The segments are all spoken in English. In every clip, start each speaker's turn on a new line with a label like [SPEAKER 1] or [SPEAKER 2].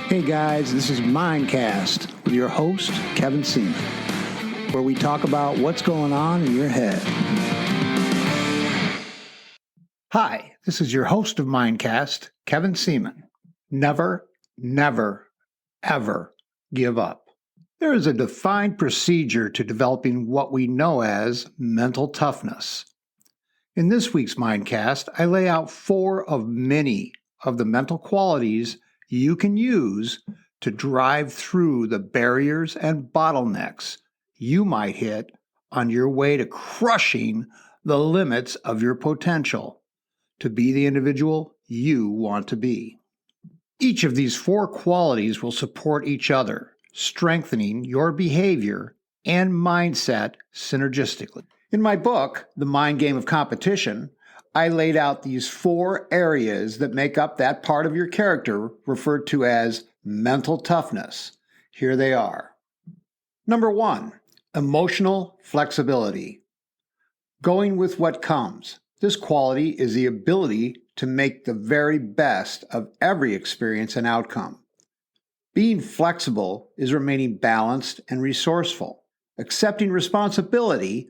[SPEAKER 1] Hey guys, this is Mindcast with your host, Kevin Seaman, where we talk about what's going on in your head. Hi, this is your host of Mindcast, Kevin Seaman. Never, never, ever give up. There is a defined procedure to developing what we know as mental toughness. In this week's Mindcast, I lay out 4 of many of the mental qualities you can use to drive through the barriers and bottlenecks you might hit on your way to crushing the limits of your potential to be the individual you want to be. Each of these 4 qualities will support each other, strengthening your behavior and mindset synergistically. In my book, The Mind Game of Competition, I laid out these 4 areas that make up that part of your character referred to as mental toughness. Here they are. Number 1, emotional flexibility. Going with what comes. This quality is the ability to make the very best of every experience and outcome. Being flexible is remaining balanced and resourceful, accepting responsibility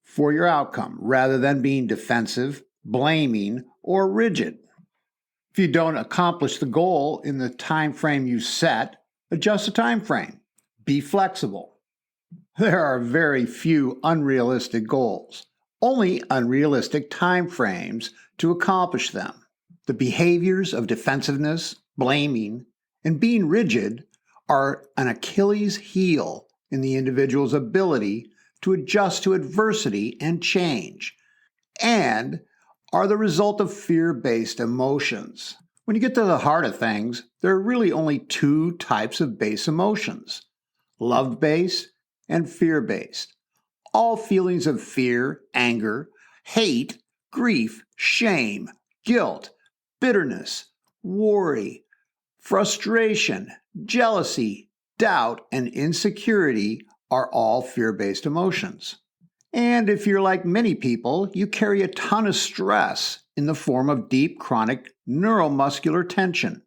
[SPEAKER 1] for your outcome rather than being defensive, blaming, or rigid. If you don't accomplish the goal in the time frame you set, adjust the time frame. Be flexible. There are very few unrealistic goals, only unrealistic time frames to accomplish them. The behaviors of defensiveness, blaming, and being rigid are an Achilles heel in the individual's ability to adjust to adversity and change, and are the result of fear-based emotions. When you get to the heart of things, there are really only 2 types of base emotions: love-based and fear-based. All feelings of fear, anger, hate, grief, shame, guilt, bitterness, worry, frustration, jealousy, doubt, and insecurity are all fear-based emotions. And if you're like many people, you carry a ton of stress in the form of deep chronic neuromuscular tension.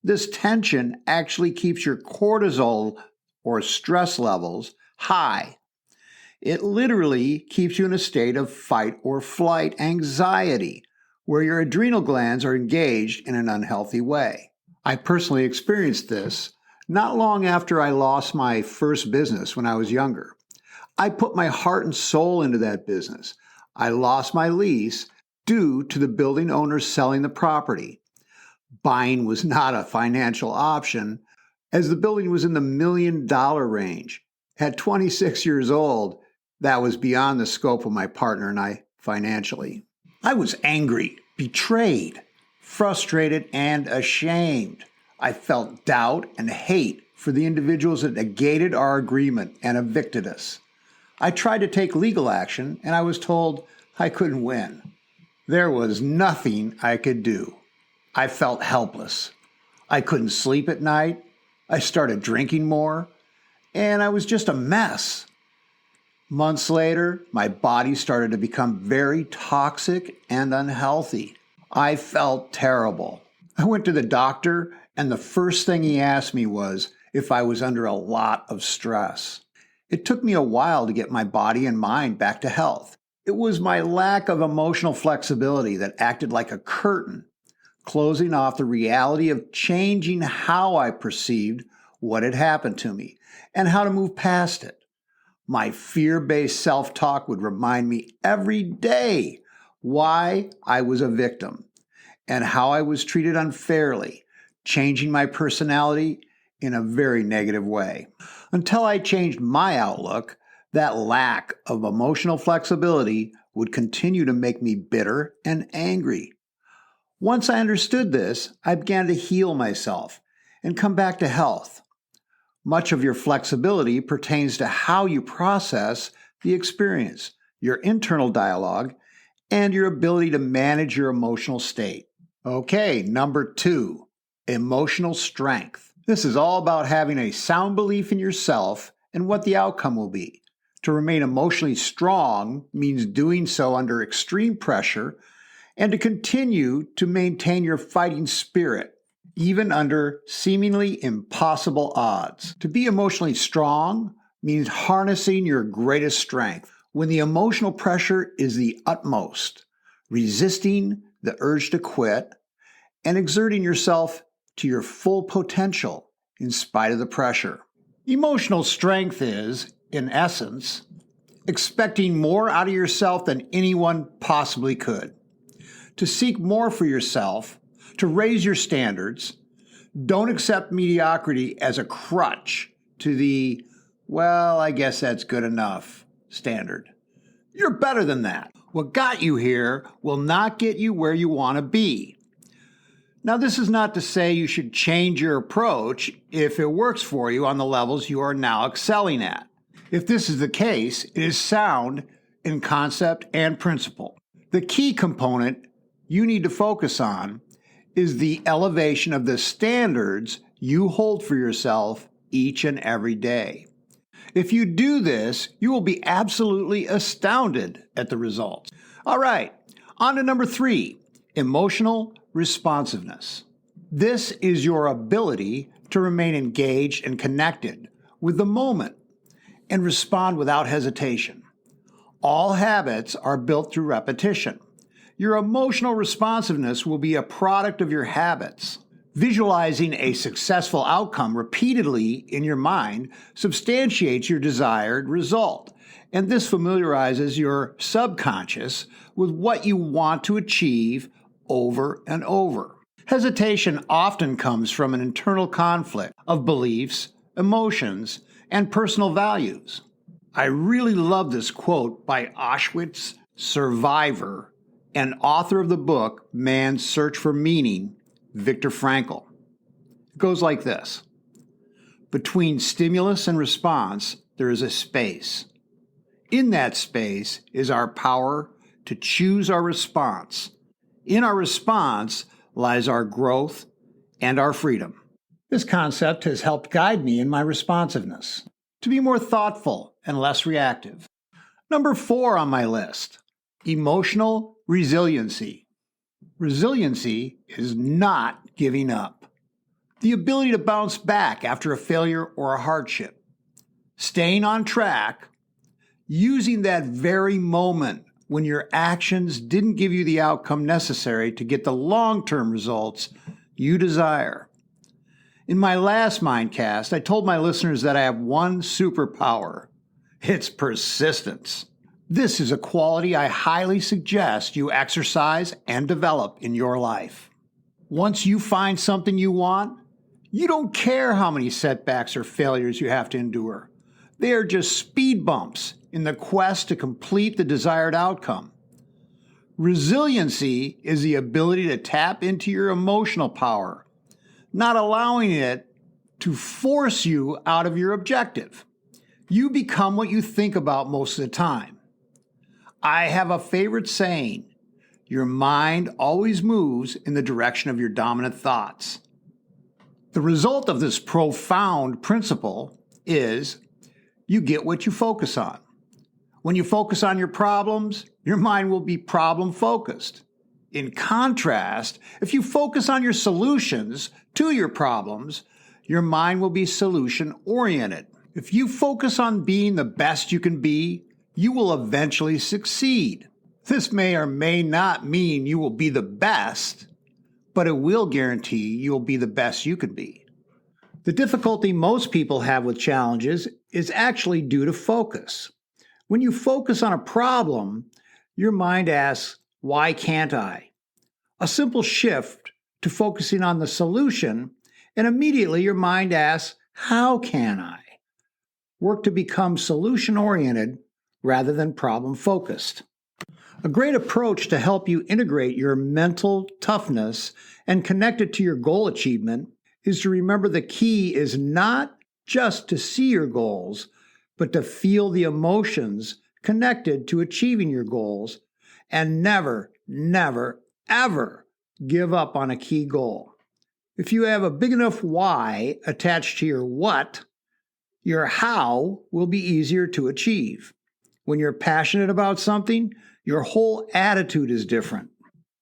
[SPEAKER 1] This tension actually keeps your cortisol or stress levels high. It literally keeps you in a state of fight or flight anxiety, where your adrenal glands are engaged in an unhealthy way. I personally experienced this not long after I lost my first business when I was younger. I put my heart and soul into that business. I lost my lease due to the building owner selling the property. Buying was not a financial option, as the building was in the $1 million range. At 26 years old, that was beyond the scope of my partner and I financially. I was angry, betrayed, frustrated, and ashamed. I felt doubt and hate for the individuals that negated our agreement and evicted us. I tried to take legal action, and I was told I couldn't win. There was nothing I could do. I felt helpless. I couldn't sleep at night. I started drinking more, and I was just a mess. Months later, my body started to become very toxic and unhealthy. I felt terrible. I went to the doctor, and the first thing he asked me was if I was under a lot of stress. It took me a while to get my body and mind back to health. It was my lack of emotional flexibility that acted like a curtain, closing off the reality of changing how I perceived what had happened to me and how to move past it. My fear-based self-talk would remind me every day why I was a victim and how I was treated unfairly, changing my personality in a very negative way. Until I changed my outlook, that lack of emotional flexibility would continue to make me bitter and angry. Once I understood this, I began to heal myself and come back to health. Much of your flexibility pertains to how you process the experience, your internal dialogue, and your ability to manage your emotional state. Okay, number 2, emotional strength. This is all about having a sound belief in yourself and what the outcome will be. To remain emotionally strong means doing so under extreme pressure and to continue to maintain your fighting spirit. even under seemingly impossible odds. To be emotionally strong means harnessing your greatest strength when the emotional pressure is the utmost, resisting the urge to quit, and exerting yourself to your full potential in spite of the pressure. Emotional strength is, in essence, expecting more out of yourself than anyone possibly could. To seek more for yourself, to raise your standards. Don't accept mediocrity as a crutch to the, well, I guess that's good enough standard. You're better than that. What got you here will not get you where you want to be. Now, this is not to say you should change your approach if it works for you on the levels you are now excelling at. If this is the case, it is sound in concept and principle. The key component you need to focus on is the elevation of the standards you hold for yourself each and every day. If you do this, you will be absolutely astounded at the results. All right, on to number 3, emotional responsiveness. This is your ability to remain engaged and connected with the moment and respond without hesitation. All habits are built through repetition. Your emotional responsiveness will be a product of your habits. Visualizing a successful outcome repeatedly in your mind substantiates your desired result, and this familiarizes your subconscious with what you want to achieve over and over. Hesitation often comes from an internal conflict of beliefs, emotions, and personal values. I really love this quote by Auschwitz survivor and author of the book Man's Search for Meaning, Viktor Frankl. It goes like this. Between stimulus and response, there is a space. In that space is our power to choose our response. In our response lies our growth and our freedom. This concept has helped guide me in my responsiveness, to be more thoughtful and less reactive. Number 4 on my list, emotional resiliency. Resiliency is not giving up. The ability to bounce back after a failure or a hardship. Staying on track, using that very moment when your actions didn't give you the outcome necessary to get the long-term results you desire. In my last Mindcast, I told my listeners that I have one superpower. It's persistence. This is a quality I highly suggest you exercise and develop in your life. Once you find something you want, you don't care how many setbacks or failures you have to endure. They are just speed bumps in the quest to complete the desired outcome. Resiliency is the ability to tap into your emotional power, not allowing it to force you out of your objective. You become what you think about most of the time. I have a favorite saying, your mind always moves in the direction of your dominant thoughts. The result of this profound principle is you get what you focus on. When you focus on your problems, your mind will be problem-focused. In contrast, if you focus on your solutions to your problems, your mind will be solution-oriented. If you focus on being the best you can be, you will eventually succeed. This may or may not mean you will be the best, but it will guarantee you will be the best you can be. The difficulty most people have with challenges is actually due to focus. When you focus on a problem, your mind asks, why can't I? A simple shift to focusing on the solution, and immediately your mind asks, how can I? Work to become solution-oriented rather than problem-focused. A great approach to help you integrate your mental toughness and connect it to your goal achievement is to remember the key is not just to see your goals, but to feel the emotions connected to achieving your goals and never, never, ever give up on a key goal. If you have a big enough why attached to your what, your how will be easier to achieve. When you're passionate about something, your whole attitude is different.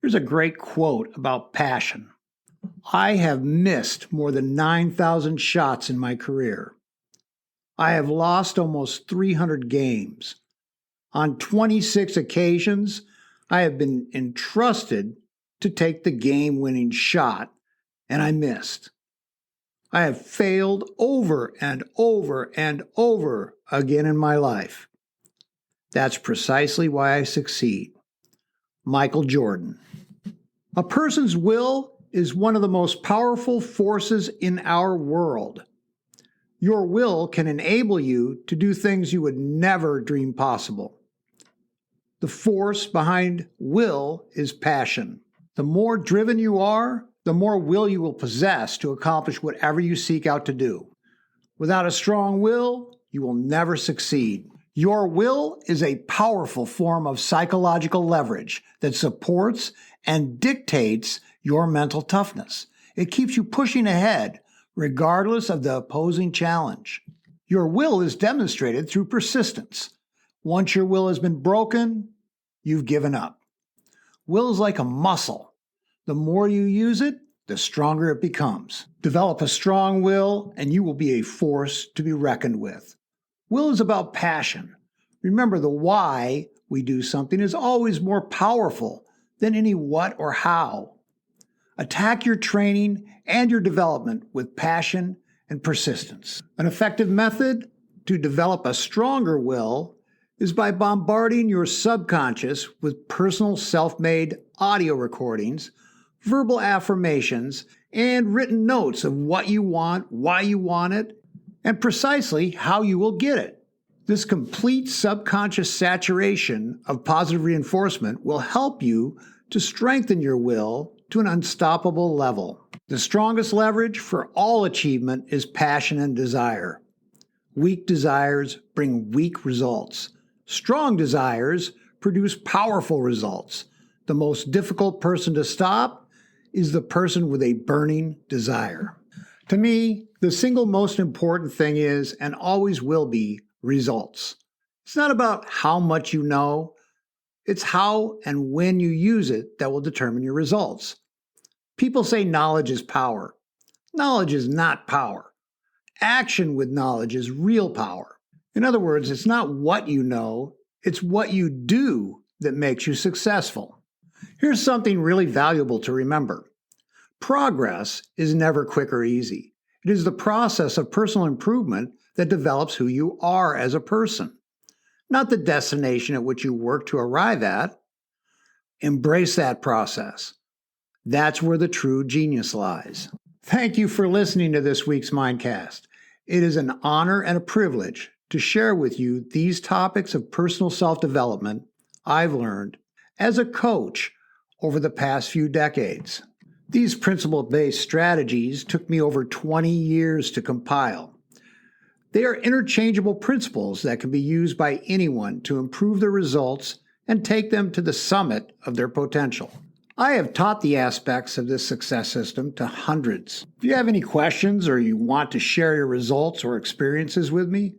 [SPEAKER 1] Here's a great quote about passion. I have missed more than 9,000 shots in my career. I have lost almost 300 games. On 26 occasions, I have been entrusted to take the game-winning shot, and I missed. I have failed over and over and over again in my life. That's precisely why I succeed. Michael Jordan. A person's will is one of the most powerful forces in our world. Your will can enable you to do things you would never dream possible. The force behind will is passion. The more driven you are, the more will you will possess to accomplish whatever you seek out to do. Without a strong will, you will never succeed. Your will is a powerful form of psychological leverage that supports and dictates your mental toughness. It keeps you pushing ahead, regardless of the opposing challenge. Your will is demonstrated through persistence. Once your will has been broken, you've given up. Will is like a muscle. The more you use it, the stronger it becomes. Develop a strong will, and you will be a force to be reckoned with. Will is about passion. Remember, the why we do something is always more powerful than any what or how. Attack your training and your development with passion and persistence. An effective method to develop a stronger will is by bombarding your subconscious with personal self-made audio recordings, verbal affirmations, and written notes of what you want, why you want it, and precisely how you will get it. This complete subconscious saturation of positive reinforcement will help you to strengthen your will to an unstoppable level. The strongest leverage for all achievement is passion and desire. Weak desires bring weak results. Strong desires produce powerful results. The most difficult person to stop is the person with a burning desire. To me, the single most important thing is, and always will be, results. It's not about how much you know, it's how and when you use it that will determine your results. People say knowledge is power. Knowledge is not power. Action with knowledge is real power. In other words, it's not what you know, it's what you do that makes you successful. Here's something really valuable to remember. Progress is never quick or easy. It is the process of personal improvement that develops who you are as a person, not the destination at which you work to arrive at. Embrace that process. That's where the true genius lies. Thank you for listening to this week's Mindcast. It is an honor and a privilege to share with you these topics of personal self-development I've learned as a coach over the past few decades. These principle-based strategies took me over 20 years to compile. They are interchangeable principles that can be used by anyone to improve their results and take them to the summit of their potential. I have taught the aspects of this success system to hundreds. If you have any questions or you want to share your results or experiences with me,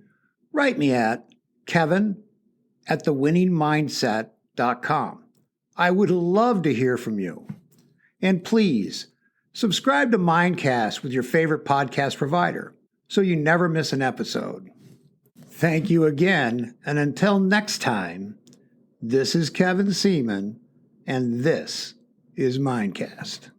[SPEAKER 1] write me at kevin@thewinningmindset.com. I would love to hear from you. And please, subscribe to Mindcast with your favorite podcast provider so you never miss an episode. Thank you again, and until next time, this is Kevin Seaman, and this is Mindcast.